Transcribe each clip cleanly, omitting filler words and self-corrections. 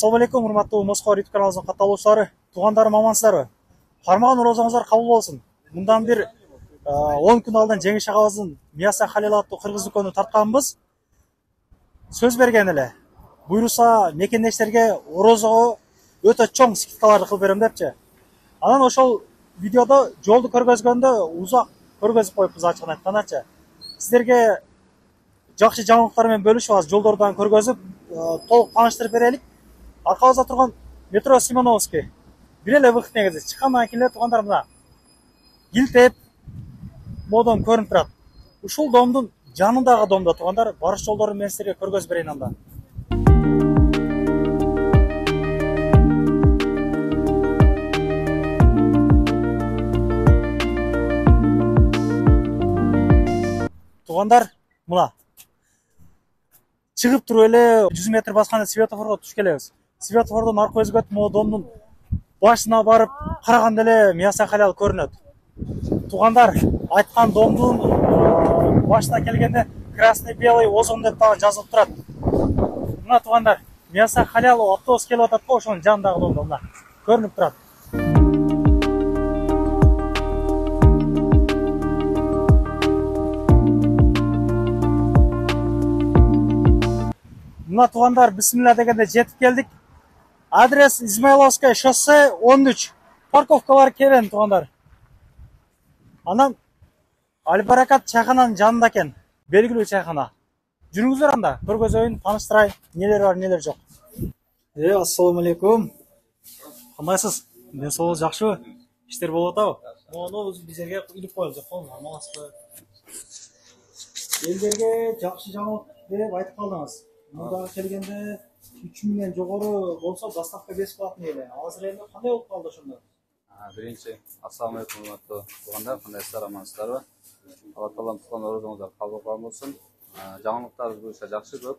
Ассалаумалейкум, урматтуу Москва YouTube каналыбыздын катталуучулары, туугандарым амансыздарбы? Кармаган оразаңыздар кабыл болсун. Мындан бир 10 күн алдын Жеңиш агабыздын Мияса Халил аттуу кыргыз дүкөнү тартканбыз. Сөз берген эле. Буйруса мекендештерге орозого өтө чоң скидкаларды кылып берем депчи. Анан ошол видеодо жолду көргөзгөндө узак көргөзүп коюпбуз ачыгын айткандачы. Сиздерге жакшы жаңылыктар менен бөлүшүп алабыз, жолдордон көргөзүп, толук тааныштырып берелик. Аркабызда турган метро Симоновский. Бир эле выход негизи. Чыккандан кийин эле туугандар мына Гилтеп модон көрүнүп турат. Ушул домдун жанындагы домдо туугандар, барыш жолдорун мен силерге көргөзүп берейин анда. Туугандар, мына чыгып туруп эле 100 метр басканда светофорго түшүп келебиз. Светофордон аркы өзгөтүп, могу домдун башына барып караганда эле Мияса Халил көрүнөт. Туугандар, айткан домдун башына келгенде красный белый озон деп дагы жазылып турат. Мына туугандар, Мияса Халил автобус келип атат го, ошонун жанындагы домдо мына көрүнүп турат. Мына туугандар, бисмилла дегенде жетип келдик. Адрес Измайловское шоссе 13. Парковкалар келен туугандар. Анан Албаракат чайхананын жанында экен. Белгилүү чайхана. Жүрүңүздөр анда, көргөзөйүн, тааныштырайын, нелер бар, нелер жок. Ассалому алейкум. Кандайсыз? Ден соолугуңуз жакшыбы? Иштер болуп атабы? Мону бизерге илип коелу жок, амалсызбы? Элдерге жакшы жаңылык деп айтып калдыңыз. Мурдагы келгенде 3 миңден жогору болсо доставка бесплатный эле. Азыр эми кандай болуп калды ошондо? Биринчи, ассаламу алейкум урматтуу туугандар, кандайсыздар, амансыздарбы? Алла таалам туткан орозоңуздар кабыл болсун. Жаңылыктарыбыз буюрса жакшы көп.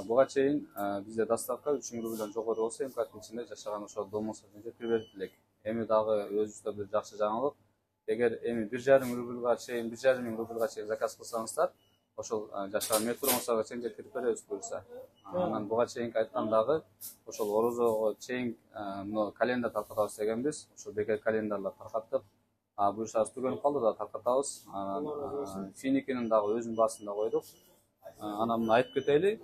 Буга чейин бизде доставка 3 миң рубльден жогору болсо МКТдын ичинде жашаган ошол домосовдун жеткирип берип элек. Эми дагы өзүбүздө бир жакшы жаңылык. Эгер эми 1,5 рубльга чейин, 1,5 миң рубльга чейин заказ кылсаңыздар, ошол жашаган метромосовго чейин жеткирип беребиз буюрса. Анан буга чейинки айткандагы ошол орозого чейин календар таркатабыз дегенбиз. Ошол бекер календарлар таркаттык. Буюрсабыз түгөнүп калды да таркатабыз. Финикинин дагы өзүнүн басында койдук. Анан муну айтып кетели.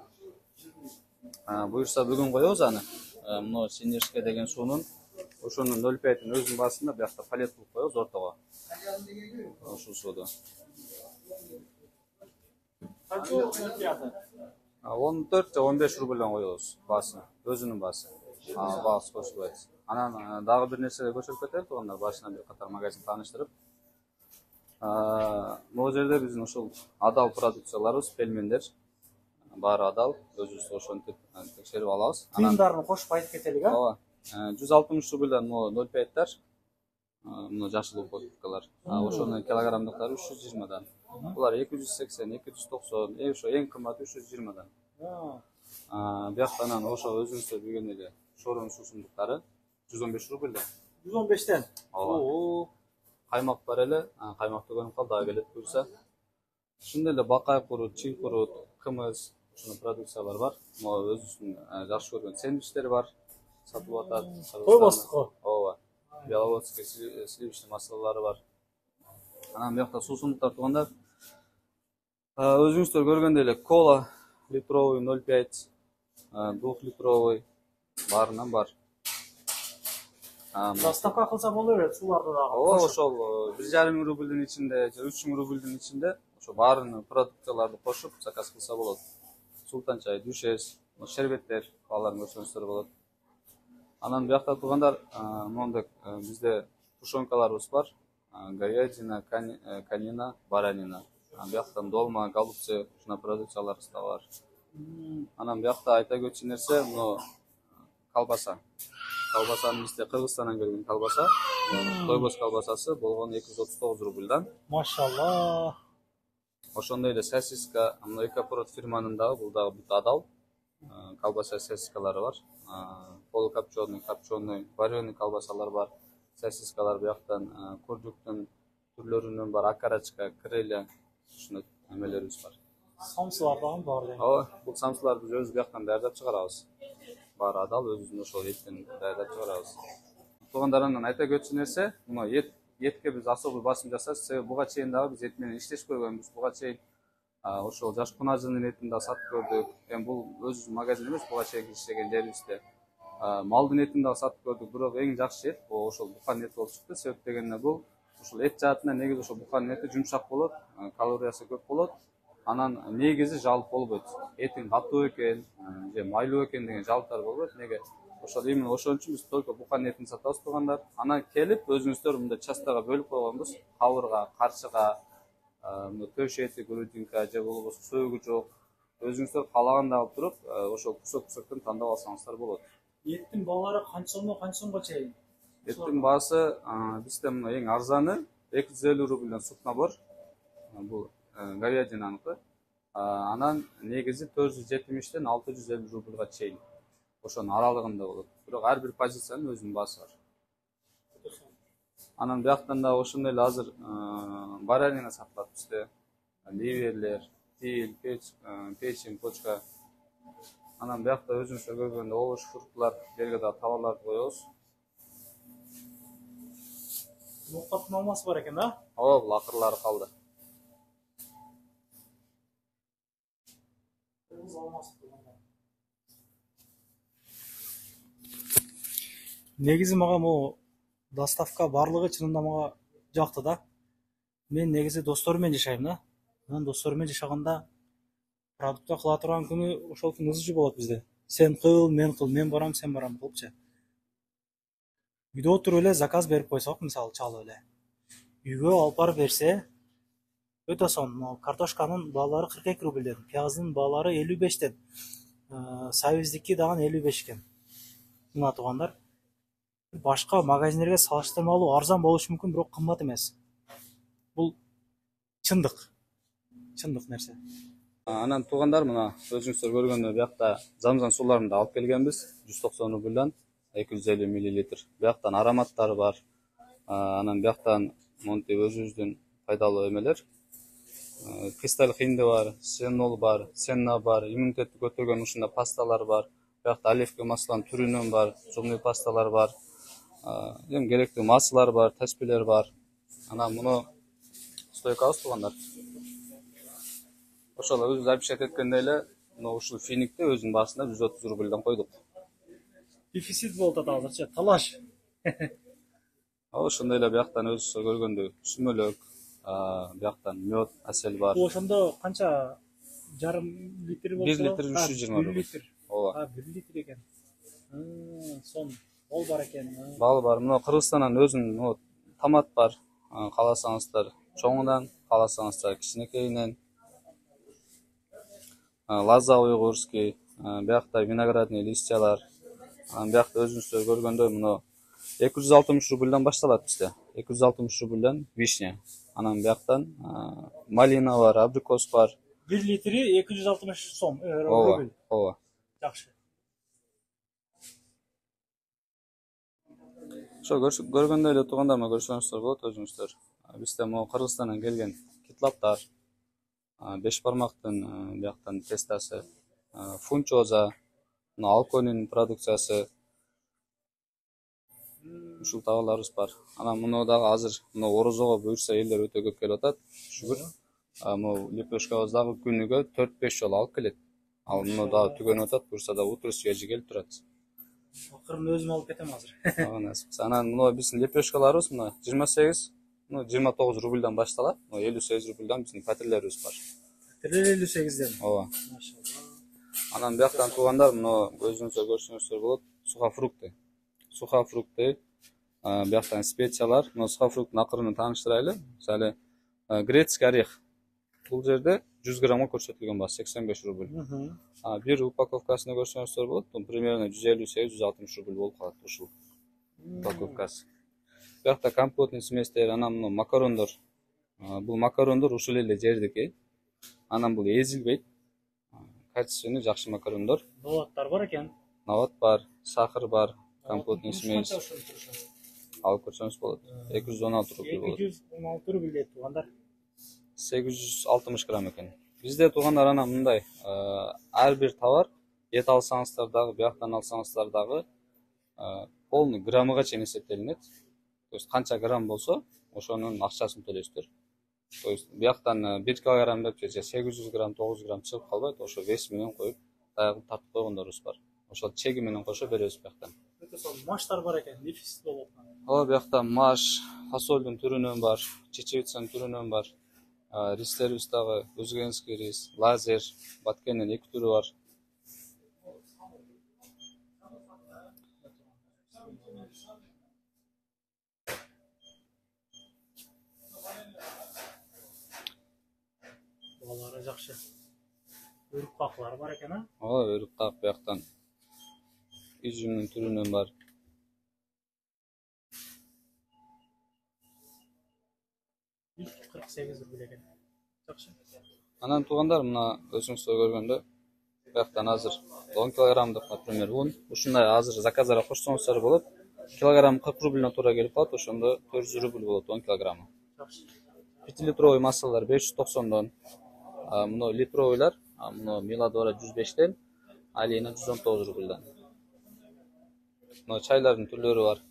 Буюрса бүгүн коебуз аны. Мына Синершке деген суунун ошонун 0,5-ин өзүнүн басында биякта палет кылып коебуз ортого. Ушул сууду. 14 же 15 рубльден коебуз баасын, өзүнүн баасы. Баасы кошулбайт. Анан дагы бир нерсеге көчүрүп кетели туугандар, башынан бир катар магазин тааныштырып. Могу жерде биздин ушул адал продукцияларыбыз, пельмендер баары адал, өзүбүз ошентип текшерип алабыз. Тыйымдарын кошуп айтып кетелик, Ооба. 160 рубльден могу 0,5тар, мына жашыл упаковкалар. Ошонун килограммдыктары 320дан. Булар 280, 290, ошо эң кымбаты 320дан. Бияктан ошо өзүңүздөр билген эле шорун суусундуктары 115 рубльден. 115тен. Ооба. Каймак бар эле, каймак түгөнүп калды, дагы келет буюрса. Ошондой эле бакай курут, чий курут, кымыз, ошондой продукциялар бар. Могу өзүбүздүн жакшы көргөн сэндвичтер бар, сатылып атат. Койбостук. Ооба. Беловодский сливочный маслалары бар. Анан биякта суусундуктар туугандар. Өзүңүздөр көргөндөй эле кола литровый 0,5, 2 литровый баарынан бар. Доставка кылса боло берет сууларды дагы. Ооба, ошол 1,5 рубльдин ичинде же 3 миң рубльдин ичинде ошо баарын продукцияларды кошуп заказ кылса болот. Султан чай, дюшес, шербеттер аларын көрсөңүздөр болот. Анан биякта туугандар, мондой бизде тушенкаларыбыз бар. Говядина, конина, баранина. Бияктан долма, голубцы, ушундай продукцияларыбыз да бар. Анан биякта айта кетчү нерсе, мына колбаса. Колбасаны бизде Кыргызстандан келген колбаса. Тойбос колбасасы болгону 239 рубльдан. Машалла. Ошондой эле сосиска, мына Экопрод фирманын дагы, бул дагы бүт адал колбаса сосискалары бар. Полукопченый, копченый, вареный колбасалар бар. Сосискалар бияктан курдуктун түрлөрүнөн бар, окорочка, крылья, ушундай эмелерибиз бар. Самсылар дагы бар. Ооба, бул самсыларды өзүбүз бияктан даярдап чыгарабыз. баары адал, өзүбүздүн ошол эттен даярдап чыгарабыз. Туугандарымдан айта кетчү нерсе, мына этке биз особый басым жасайбыз. Себеби буга чейин дагы биз эт менен иштешип көргөнбүз. Буга чейин ошол жаш кунажынын этин да сатып көрдүк. Эми бул өзүбүздүн магазин эмес, буга чейин иштеген жерибизде. Малдын этин дагы сатып көрдүк, бирок эң жакшы эт бул ошол буканын эти болуп чыкты. Себеп дегенде бул ушул эт жаатынан негизи ошол буканын эти жумшак болот, калориясы көп болот. Анан негизи жалп болбойт. Этиң катуу экен, же майлуу экен деген жалптар болбойт. Неге? Ошол именно ошон үчүн биз только буканын этин сатабыз туугандар. Анан келип өзүңүздөр мындай частага бөлүп койгонбуз. Кабырга, карчыга, төш эти, грудинка же болбосо сөөгү жок. Өзүңүздөр каалагандай алып туруп, ошол кусок-кусоктон тандап алсаңыздар болот. Еттин баалары канча сомго чейин? Еттин баасы бизде мына эң арзаны 250 рубльден сутна бар. Бул говядинаныкы. Анан негизи 470тен 650 рубльга чейин. Ошонун аралыгында болот. Бирок ар бир позициянын өзүнүн баасы бар. Анан бияктан да ошондой эле азыр баранина сатылат бизде. Ливерлер, тил, печень, почка. Анан биякта өзүңүздөр көргөндөй овощ, фруктулар, жерге да товарларды коебуз. Ноктоптун алмасы бар экен, да? Ооба, бул акырлары калды. Негизи мага могу доставка барлыгы чынында мага жакты да. Мен негизи досторум менен жашайм да. Анан досторум менен жашаганда продукта кыла турган күнү ошол күн ызжы болот бизде. Сен кыл, мен барам, сен барам кылыпчы. Үйдө отуруп эле заказ берип койсок, мисалы чалып эле. Үйгө алып барып берсе, өтө сонун. Картошканын баалары 42 рубльден, пияздын баалары 55тен. Союздики дагы 55 экен. Мына туугандар, башка магазиндерге салыштырмалуу арзан болушу мүмкүн, бирок кымбат эмес. Бул чындык. Чындык нерсе. Анан туугандар, мына өзүңүздөр көргөндөй биякта замзам сууларын да алып келгенбиз. 190 рубльдан 250 мл. Бияктан ароматтары бар. Анан бияктан монтип өзүбүздүн пайдалуу эмелер. Кристалл хинди бар, сенол бар, сенна бар, иммунитетти көтөргөн ушундай пасталар бар. Биякта оливковый масланын түрүнөн бар, зубный пасталар бар. Эми керектүү маслар бар, таспилер бар. Анан муну стойкабыз туугандар. Ошол өзүбүз обещать эткендей эле, ушул финикти өзүнүн баасында 130 рубльдан койдук. Дефицит болуп атат азырчы, талаш. Ошондой эле бияктан өзүңүздөр көргөндөй сүмөлөк, бияктан мед, асел бар. Ошондо канча жарым литр болсо? 1 литр 320 рубль. 1 литр. Ооба. 1 литр экен. Сон бол бар экен. Бал бар. Мына Кыргызстандан өзүнүн томат бар. Кааласаңыздар чоңунан, кааласаңыздар кичинекейинен. Лоза уйгурский, биякта виноградный листьялар. Биякта өзүңүздөр көргөндөй мына 260 рубльдан башталат бизде. 260 рубльдан вишня. Анан бияктан малина бар, абрикос бар. 1 литри 260 сом. Ооба, ооба. Жакшы. Ошо көргөндөй эле туугандар, көрсөңүздөр болот өзүңүздөр. Бизде могу Кыргызстандан келген китлаптар, 5 бармактын бияктан тестасы, фунчоза, алконин продукциясы. Ушул товарларыбыз бар. Анан муну дагы азыр орозого буюрса элдер өтө көп келип атат. Шүгүр. Могу лепешкабыз дагы күнүгө 4-5 жолу алып келет. Ал муну дагы түгөнүп атат, буюрса да утро свежий келип турат. Акырын өзүм алып кетем азыр. Анан муну биздин лепешкаларыбыз 28, 29 рубльдан башталат. 58 рубльдан биздин патирлерибиз бар. Патирлер 58ден. Ооба. Машалла. Анан бияктан туугандар, муну өзүңүздөр көрсөңүздөр болот. Сухофрукты, бияктан специялар. Мына сухофруктун акырын тааныштырайлы. Мисалы, грецкий орех. Бул жерде 100 граммга көрсөтүлгөн баасы 85 рубль. Бир упаковкасына көрсөңүздөр болот. Примерно 158-160 рубль болуп калат ушул упаковкасы. Биякта компотный сместер, анан мына макарондор. Бул макарондор ушул эле жердики. Анан бул эзилбейт. Качественный жакшы макарондор. Наваттар бар экен. Нават бар, сахар бар, компотный смесь. Алып көрсөңүз болот. 216 рубль болот. 216 рубль дейт туугандар. 860 грамм экен. Бизде туугандар анан мындай, ар бир товар эт алсаңыздар дагы, бияктан алсаңыздар дагы полный граммыга чейин эсептелинет. То есть канча грамм болсо, ошонун акчасын төлөйсүздөр. То есть бияктан 1 килограмм деп же 800 грамм, 900 грамм чыгып калбайт. Ошо вес менен коюп, таягын тартып койгондорубуз бар. Ошол чеги менен кошо беребиз бияктан. Өтө сол маштар бар экен, дефицит болуп атат. Ооба, биякта маш, фасолдун түрүнөн бар, чечевицанын түрүнөн бар. Ристерибиз дагы өзгенский рис, лазер, баткендин 2 түрү бар. Балары жакшы. Өрүк каклар бар экен, а? Ооба, өрүк как бияктан üzümнүн түрүнөн бар. İlk 48 рубль экен. Жакшы. Анан туугандар, мына өзүңүздөр көргөндөй, бияктан азыр 10 килограммдык, например, un. Ушундай азыр заказдарга кошсоңуздар болот. Килограмм 40 рубльден туура келип калат, ошондо 400 рубль болот 10 килограммы. Жакшы. 5 литровый массалар 590дон. Мына литровыйлар, мына Миладора 105ден, Алина 119 рубльдан. Мына чайлардын түрлөрү бар.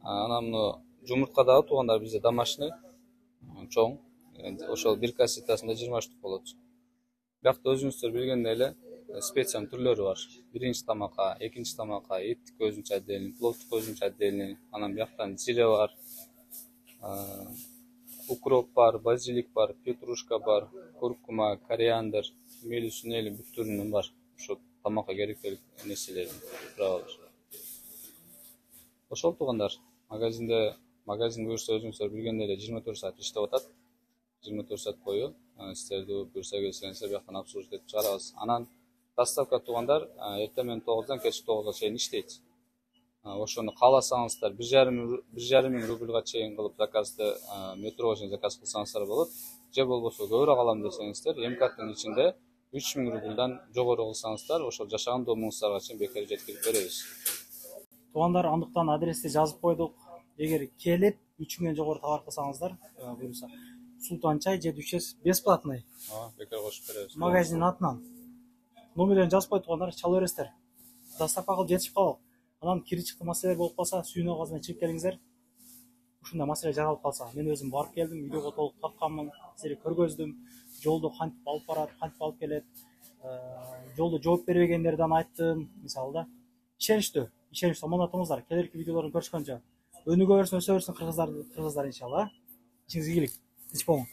Анан мына жумуртка дагы туугандар бизде домашний, чоң. Ошол бир кассетасында 20 штук болот. Биякта өзүңүздөр билгендей эле специянын түрлөрү бар. Биринчи тамакка, экинчи тамакка, эттик өзүнчө отдельный, пловтук өзүнчө отдельный. Анан бияктан зире бар, укроп бар, базилик бар, петрушка бар, куркума, кориандр, мели сунели бүт түрүнөн бар. Ошо тамакка керектелик нерселердин турабы. Ошол туугандар, магазин буюрса өзүңүздөр билгендей эле 24 саат иштеп атат. 24 саат бою сиздерди буюрса келсеңиздер бияктан обслуживать этип чыгарабыз. Анан доставка туугандар эртең менен 9дан кечки 9га чейин иштейт. Ошону кааласаңыздар 1,5 миң рубльга чейин кылып заказды метрого чейин заказ кылсаңыздар болот. Же болбосо көбүрөөк алам десеңиздер, МКаттын ичинде 3 миң рубльдан жогору кылсаңыздар, ошол жашаган домуңуздарга чейин бекер жеткирип беребиз. Туугандар, андыктан адрести жазып койдук. Эгер келип 3 миңден жогору товар кылсаңыздар, буюрса Султан чай же Дүйшес бесплатный. Бекер кошуп беребиз. Магазин атынан. Номерлерин жазып кой туугандар, чала бересиздер. Доставка кылып жетишип калып. Анан кири чыкты маселелер болуп калса, сүйүнө газына чыгып келиңиздер. Ушундай маселе жаралып калса, мен өзүм барып келдим, видеого толук тартканмын, силерди көргөздүм. Жолдо кантип алып барат, кантип алып келет. Жолдо жооп бербегендерден айттым, мисалы да. Ишеничтүү аманатыңыздар. Келерки видеолорун көрүшкөнчө өнүгө берсин, өсө берсин кыргыздар иншалла. Ишиңизге ийгилик. Тинч болуң.